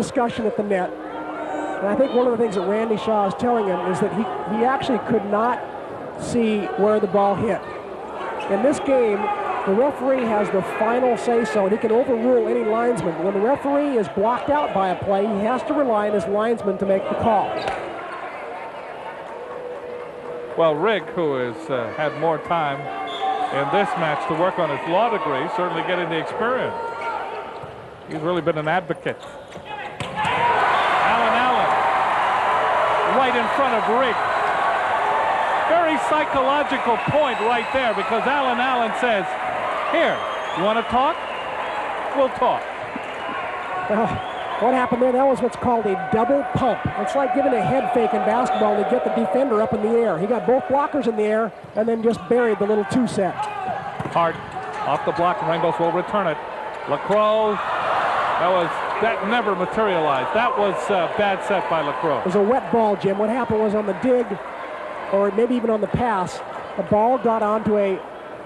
discussion at the net. And I think one of the things that Randy Shaw is telling him is that he actually could not see where the ball hit. In this game, the referee has the final say-so, and he can overrule any linesman. When the referee is blocked out by a play, he has to rely on his linesman to make the call. Well, Rigg, who has had more time in this match to work on his law degree, certainly getting the experience. He's really been an advocate. Allen, right in front of Rigg. Very psychological point right there, because Allen says, here, you want to talk? We'll talk. Well, what happened there, that was what's called a double pump. It's like giving a head fake in basketball to get the defender up in the air. He got both blockers in the air and then just buried the little two-set. Hart off the block, Rainbows will return it. Lacroix, that never materialized. That was a bad set by Lacroix. It was a wet ball, Jim. What happened was on the dig, or maybe even on the pass, the ball got onto a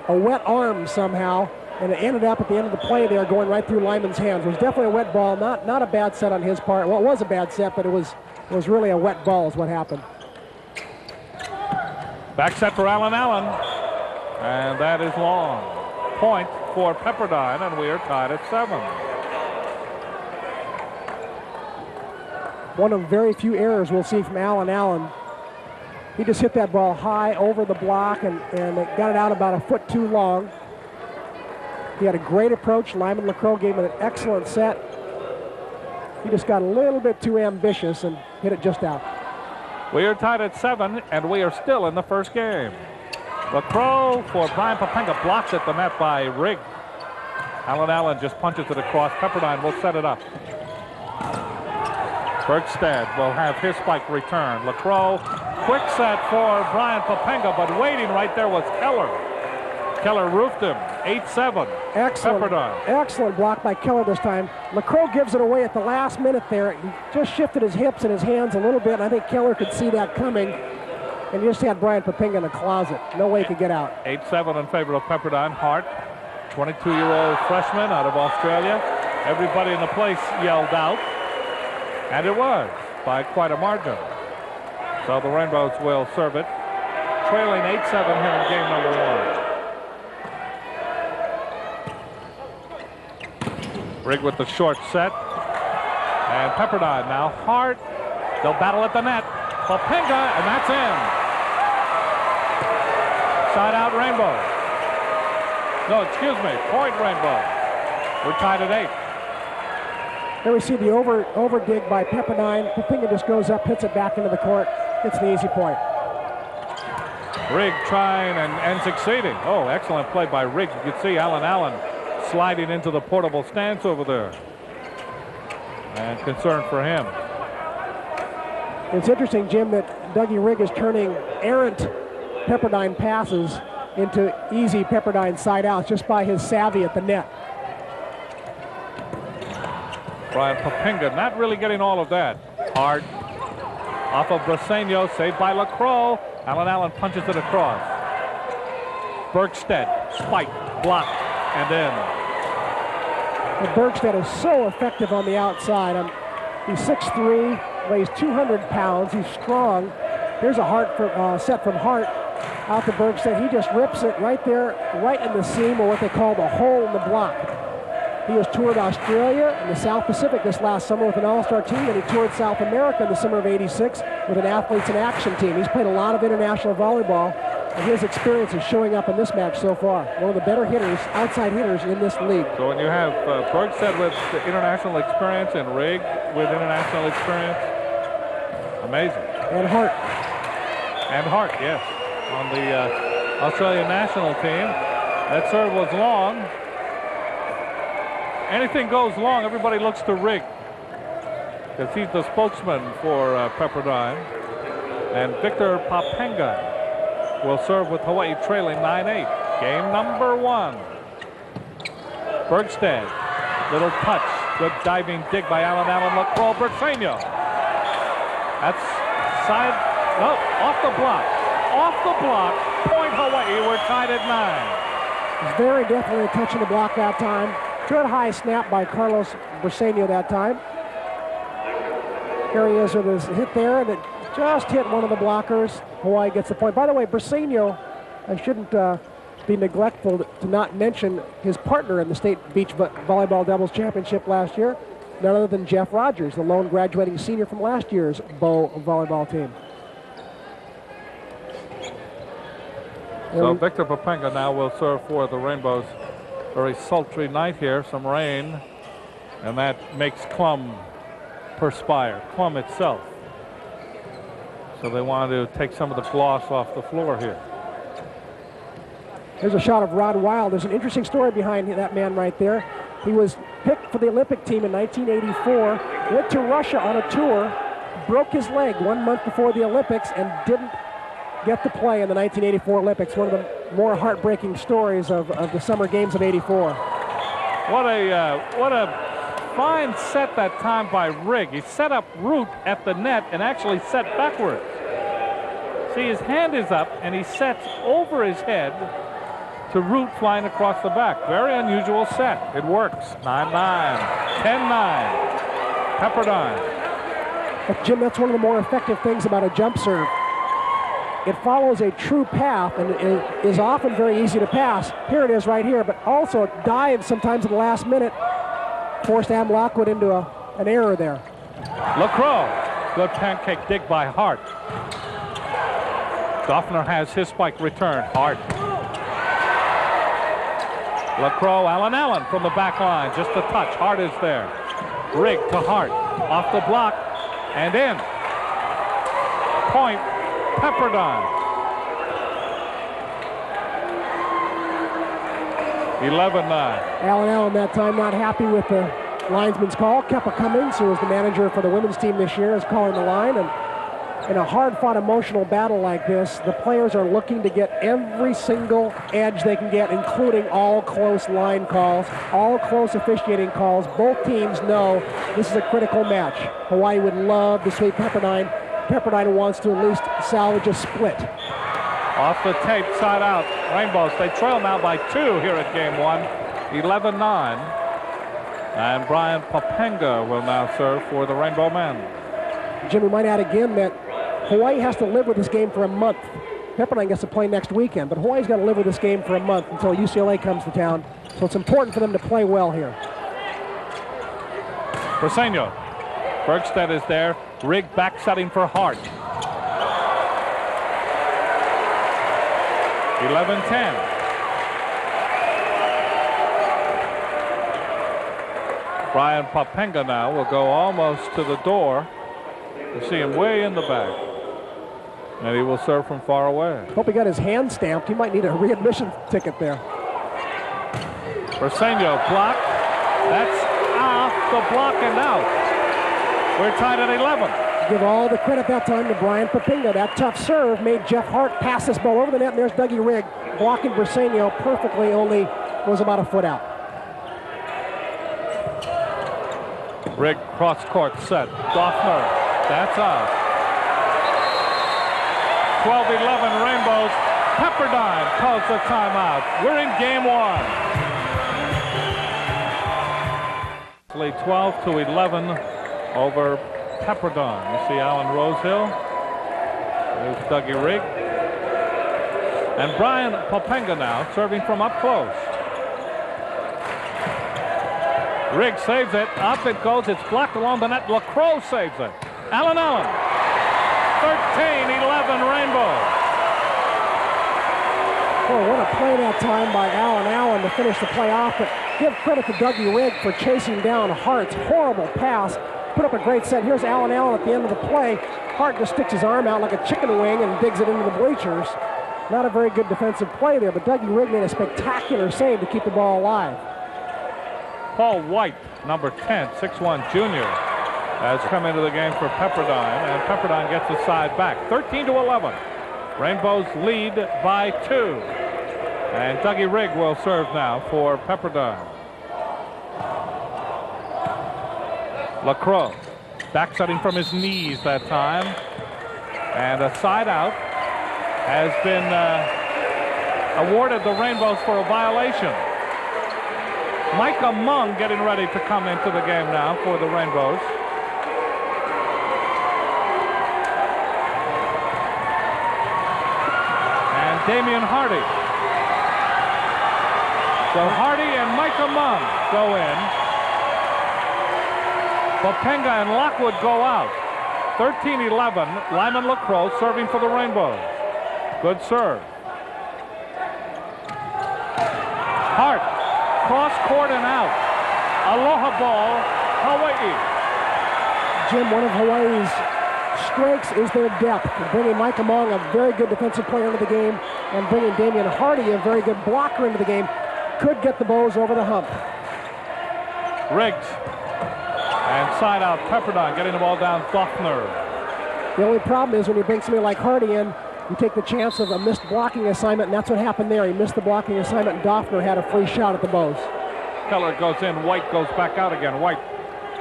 wet arm somehow, and it ended up at the end of the play there going right through Lyman's hands. It was definitely a wet ball, not a bad set on his part. Well, it was a bad set, but it was really a wet ball is what happened. Back set for Allen, and that is long. Point for Pepperdine, and we are tied at 7. One of very few errors we'll see from Allen. He just hit that ball high over the block and it got it out about a foot too long. He had a great approach. Lyman Lacroix gave him an excellent set. He just got a little bit too ambitious and hit it just out. We are tied at 7, and we are still in the first game. Lacroix for Brian Papenga, blocks at the net by Rigg. Allen just punches it across. Pepperdine will set it up. Bergstead will have his spike return. Lacroix, quick set for Brian Papenga, but waiting right there was Keller. Keller roofed him, 8-7. Excellent, Pepperdine. Excellent block by Keller this time. Lacroix gives it away at the last minute there. He just shifted his hips and his hands a little bit, and I think Keller could see that coming. And he just had Brian Papenga in the closet. No way he could get out. 8-7 in favor of Pepperdine. Hart, 22-year-old freshman out of Australia. Everybody in the place yelled out. And it was by quite a margin. So the Rainbows will serve it. Trailing 8-7 here in game number 1. Rigg with the short set. And Pepperdine now. Hart. They'll battle at the net. Papenga, and that's in. Side out Rainbow. No, excuse me. Point Rainbow. We're tied at 8. There we see the over dig by Pepperdine. Papenga just goes up, hits it back into the court. Gets the easy point. Rigg trying and succeeding. Oh, excellent play by Rigg. You can see Allen sliding into the portable stance over there. And concern for him. It's interesting, Jim, that Dougie Rigg is turning errant Pepperdine passes into easy Pepperdine side outs just by his savvy at the net. Brian Papenga not really getting all of that. Hard off of Briseño, saved by Lacroix. Allen punches it across. Bergstead, spike, block, and in. And Bergstead is so effective on the outside. He's 6'3", weighs 200 pounds. He's strong. Here's a set from Hart out to Bergstead. He just rips it right there, right in the seam, or what they call the hole in the block. He has toured Australia and the South Pacific this last summer with an all-star team, and he toured South America in the summer of '86 with an athletes in action team. He's played a lot of international volleyball, and his experience is showing up in this match so far. One of the better hitters, outside hitters in this league. So when you have Bergstead with the international experience and Rigg with international experience, amazing. And Hart. And Hart, yes, on the Australian national team. That serve was long. Anything goes long, everybody looks to Rigg, because he's the spokesman for Pepperdine. And Victor Papenga will serve with Hawaii trailing 9-8. Game number 1. Bergstead, little touch, good diving dig by Allen Lacroix, Briseño. That's side, no, off the block. Off the block, point Hawaii, we're tied at 9. He's very definitely touching the block that time. Good high snap by Carlos Briseño that time. Here he is with his hit there, and it just hit one of the blockers. Hawaii gets the point. By the way, Briseño, I shouldn't be neglectful to not mention his partner in the state beach volleyball doubles championship last year, none other than Jeff Rogers, the lone graduating senior from last year's Bow volleyball team. So Victor Popenga now will serve for the Rainbows. Very sultry night here, some rain, and that makes Clum perspire, Clum itself. So they want to take some of the gloss off the floor here. Here's a shot of Rod Wild. There's an interesting story behind that man right there. He was picked for the Olympic team in 1984, went to Russia on a tour, broke his leg 1 month before the Olympics, and didn't get to play in the 1984 Olympics. One of the more heartbreaking stories of the Summer Games of '84. What a fine set that time by Rigg. He set up Root at the net and actually set backwards. See, his hand is up and he sets over his head to Root flying across the back. Very unusual set. It works. 9-9, 10-9. Pepperdine. But Jim, that's one of the more effective things about a jump serve. It follows a true path and it is often very easy to pass. Here it is right here, but also it dives sometimes at the last minute. Forced Am Lockwood into an error there. LaCroix. Good pancake dig by Hart. Doffner has his spike return. Hart. LaCroix, Allen from the back line. Just a touch. Hart is there. Rigg to Hart. Off the block and in. Point. Pepperdine. 11-9. Allen that time not happy with the linesman's call. Keppa Cummings, who is the manager for the women's team this year, is calling the line. And in a hard-fought emotional battle like this, the players are looking to get every single edge they can get, including all close line calls, all close officiating calls. Both teams know this is a critical match. Hawaii would love to sweep Pepperdine. Pepperdine wants to at least salvage a split. Off the tape, side out. Rainbows, they trail now by 2 here at game 1. 11-9. And Brian Popenga will now serve for the Rainbow men. Jim, we might add again that Hawaii has to live with this game for a month. Pepperdine gets to play next weekend, but Hawaii's got to live with this game for a month until UCLA comes to town. So it's important for them to play well here. Briseño. Bergstedt is there. Rigg back setting for Hart. 11-10. Brian Popenga now will go almost to the door. You see him way in the back. And he will serve from far away. Hope he got his hand stamped. He might need a readmission ticket there. Briseño block. That's off the block and out. We're tied at 11. Give all the credit that time to Brian Popenga. That tough serve made Jeff Hart pass this ball over the net, and there's Dougie Rigg blocking Briseño perfectly, only was about a foot out. Rigg cross court set. Doffner. That's out. 12-11 Rainbows. Pepperdine calls the timeout. We're in game 1. Lead 12-11 over Pepperdine. You see Alan Rosehill. There's Dougie Rigg. And Brian Popenga now serving from up close. Rigg saves it. Up it goes. It's blocked along the net. LaCroix saves it. Allen. 13-11 Rainbow. Boy, what a play that time by Allen to finish the play off. But give credit to Dougie Rigg for chasing down Hart's horrible pass. Put up a great set. Here's Allen at the end of the play. Hart just sticks his arm out like a chicken wing and digs it into the bleachers. Not a very good defensive play there, but Dougie Rigg made a spectacular save to keep the ball alive. Paul White, number 10, 6'1" junior, has come into the game for Pepperdine, and Pepperdine gets the side back. 13-11. Rainbows lead by 2. And Dougie Rigg will serve now for Pepperdine. LaCroix back setting from his knees that time. And a side out has been awarded the Rainbows for a violation. Micah Mung getting ready to come into the game now for the Rainbows. Damian Hardy. So Hardy and Micah Mung go in. Bokenga and Lockwood go out. 13-11. Lyman Lacroix serving for the Rainbows. Good serve. Hart, cross court and out. Aloha ball, Hawaii. Jim, one of Hawaii's strengths is their depth. Bringing Micah Mung, a very good defensive player, into the game, and bringing Damian Hardy, a very good blocker, into the game, could get the Bows over the hump. Riggs. And side out Pepperdine, getting the ball down Doffner. The only problem is when you bring somebody like Hardy in, you take the chance of a missed blocking assignment, and that's what happened there. He missed the blocking assignment, and Doffner had a free shot at the Bows. Keller goes in, White goes back out again. White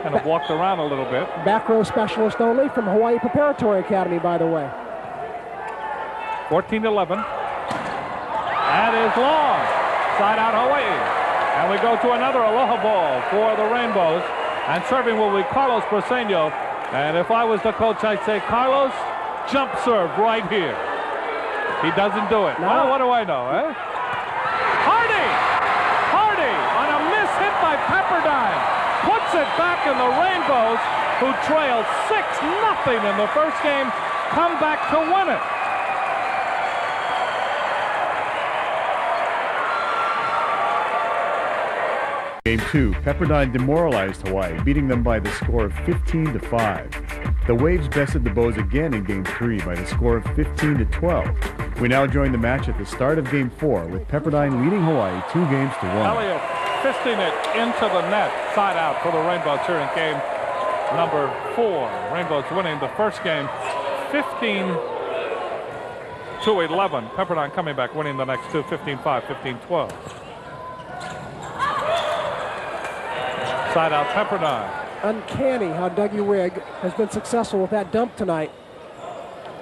kind of walked around a little bit. Back row specialist only from Hawaii Preparatory Academy, by the way. 14-11. That is long. Side out Hawaii. And we go to another Aloha ball for the Rainbows. And serving will be Carlos Briseño. And if I was the coach, I'd say, Carlos, jump serve right here. He doesn't do it. Well, what do I know, eh? Hardy on a miss hit by Pepperdine. Puts it back in the Rainbows, who trailed 6-0 in the first game, come back to win it. Game 2, Pepperdine demoralized Hawaii, beating them by the score of 15-5. The Waves bested the Bows again in Game 3 by the score of 15-12. We now join the match at the start of Game 4 with Pepperdine leading Hawaii 2-1. Elliott fisting it into the net, side out for the Rainbows here in game number 4. Rainbows winning the first game 15-11. Pepperdine coming back, winning the next two, 15-5, 15-12. Side out Pepperdine. Uncanny how Dougie Rigg has been successful with that dump tonight.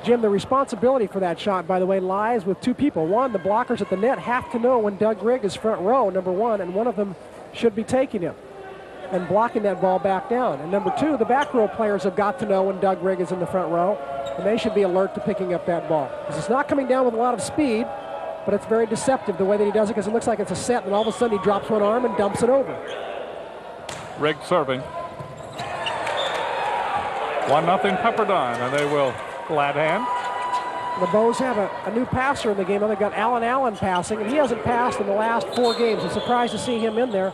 Jim, the responsibility for that shot, by the way, lies with two people. One, the blockers at the net have to know when Doug Rigg is front row, number one, and one of them should be taking him and blocking that ball back down. And number two, the back row players have got to know when Doug Rigg is in the front row, and they should be alert to picking up that ball. Because it's not coming down with a lot of speed, but it's very deceptive the way that he does it, because it looks like it's a set, and all of a sudden he drops one arm and dumps it over. Rigg serving. 1-0 Pepperdine, and they will glad hand. The Bows have a new passer in the game. They've got Alan Allen passing, and he hasn't passed in the last 4 games. I'm surprised to see him in there.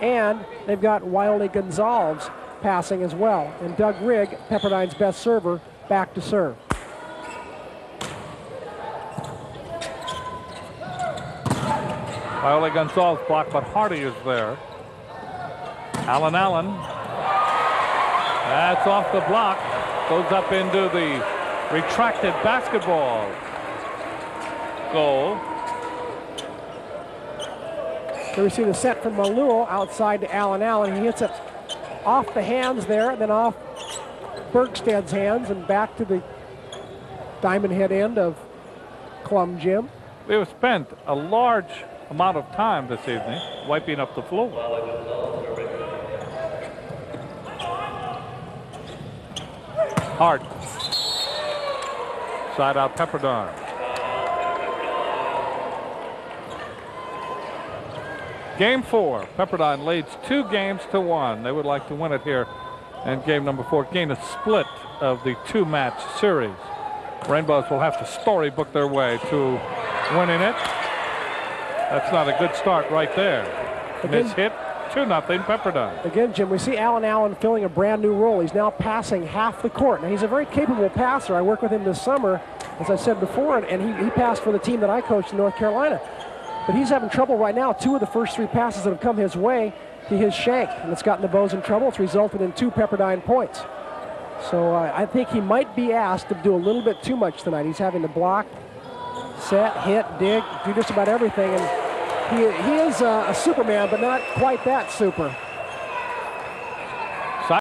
And they've got Wiley Gonzalez passing as well. And Doug Rigg, Pepperdine's best server, back to serve. Wiley Gonzalez blocked, but Hardy is there. Alan Allen. That's off the block. Goes up into the retracted basketball goal. So we see the set from Maluo outside to Alan Allen. He hits it off the hands there, and then off Bergstad's hands and back to the diamond head end of Clum Jim. We have spent a large amount of time this evening wiping up the floor. Hart. Side out Pepperdine. Game 4. Pepperdine leads 2-1. They would like to win it here in game number 4. Gain a split of the 2-match series. Rainbows will have to storybook their way to winning it. That's not a good start right there. Miss hit. 2-0 Pepperdine. Again, Jim, we see Alan Allen filling a brand new role. He's now passing half the court. Now, he's a very capable passer. I worked with him this summer, as I said before, and he passed for the team that I coached in North Carolina. But he's having trouble right now. 2 of the first 3 passes that have come his way, he has shanked, and it's gotten the Bows in trouble. It's resulted in 2 Pepperdine points. So I think he might be asked to do a little bit too much tonight. He's having to block, set, hit, dig, do just about everything. And he is a Superman, but not quite that super.